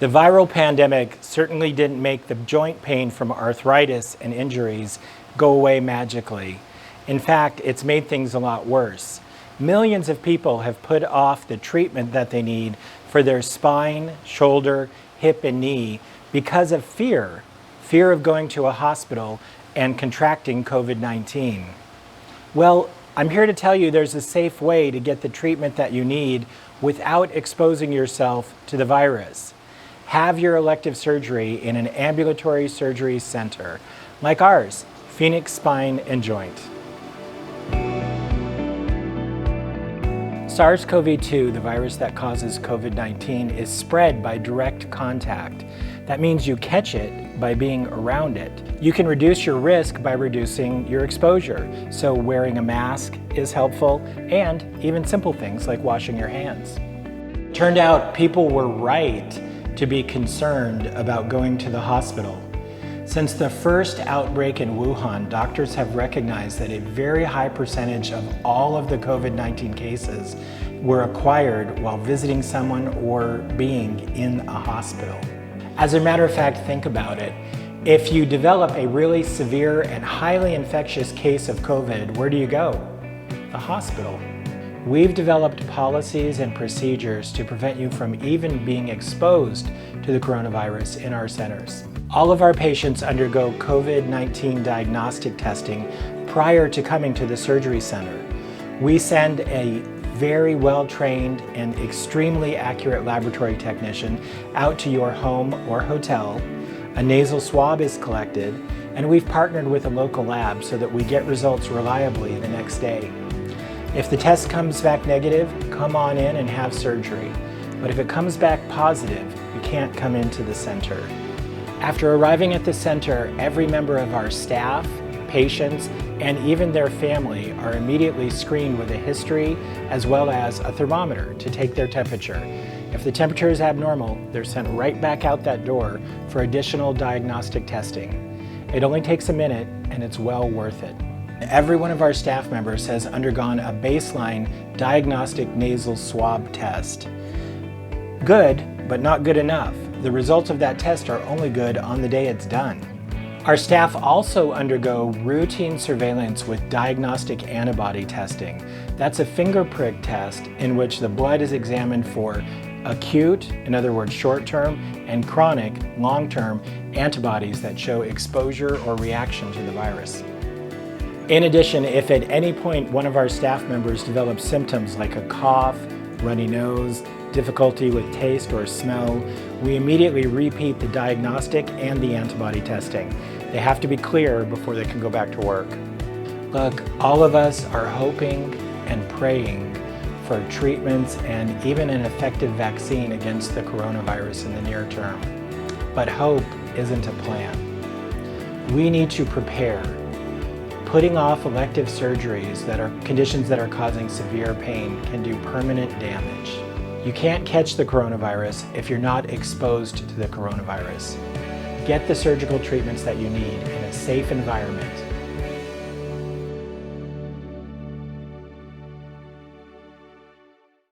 The viral pandemic certainly didn't make the joint pain from arthritis and injuries go away magically. In fact, it's made things a lot worse. Millions of people have put off the treatment that they need for their spine, shoulder, hip, and knee because of fear of going to a hospital and contracting COVID-19. Well, I'm here to tell you there's a safe way to get the treatment that you need without exposing yourself to the virus. Have your elective surgery in an ambulatory surgery center, like ours, Phoenix Spine and Joint. SARS-CoV-2, the virus that causes COVID-19, is spread by direct contact. That means you catch it by being around it. You can reduce your risk by reducing your exposure, so wearing a mask is helpful, and even simple things like washing your hands. Turned out people were right to be concerned about going to the hospital. Since the first outbreak in Wuhan, doctors have recognized that a very high percentage of all of the COVID-19 cases were acquired while visiting someone or being in a hospital. As a matter of fact, think about it. If you develop a really severe and highly infectious case of COVID, where do you go? The hospital. We've developed policies and procedures to prevent you from even being exposed to the coronavirus in our centers. All of our patients undergo COVID-19 diagnostic testing prior to coming to the surgery center. We send a very well-trained and extremely accurate laboratory technician out to your home or hotel. A nasal swab is collected, and we've partnered with a local lab so that we get results reliably the next day. If the test comes back negative, come on in and have surgery. But if it comes back positive, you can't come into the center. After arriving at the center, every member of our staff, patients, and even their family are immediately screened with a history as well as a thermometer to take their temperature. If the temperature is abnormal, they're sent right back out that door for additional diagnostic testing. It only takes a minute, and it's well worth it. Every one of our staff members has undergone a baseline diagnostic nasal swab test. Good, but not good enough. The results of that test are only good on the day it's done. Our staff also undergo routine surveillance with diagnostic antibody testing. That's a finger prick test in which the blood is examined for acute, in other words short-term, and chronic, long-term antibodies that show exposure or reaction to the virus. In addition, if at any point one of our staff members develops symptoms like a cough, runny nose, difficulty with taste or smell, we immediately repeat the diagnostic and the antibody testing. They have to be clear before they can go back to work. Look, all of us are hoping and praying for treatments and even an effective vaccine against the coronavirus in the near term. But hope isn't a plan. We need to prepare. Putting off elective surgeries that are conditions that are causing severe pain can do permanent damage. You can't catch the coronavirus if you're not exposed to the coronavirus. Get the surgical treatments that you need in a safe environment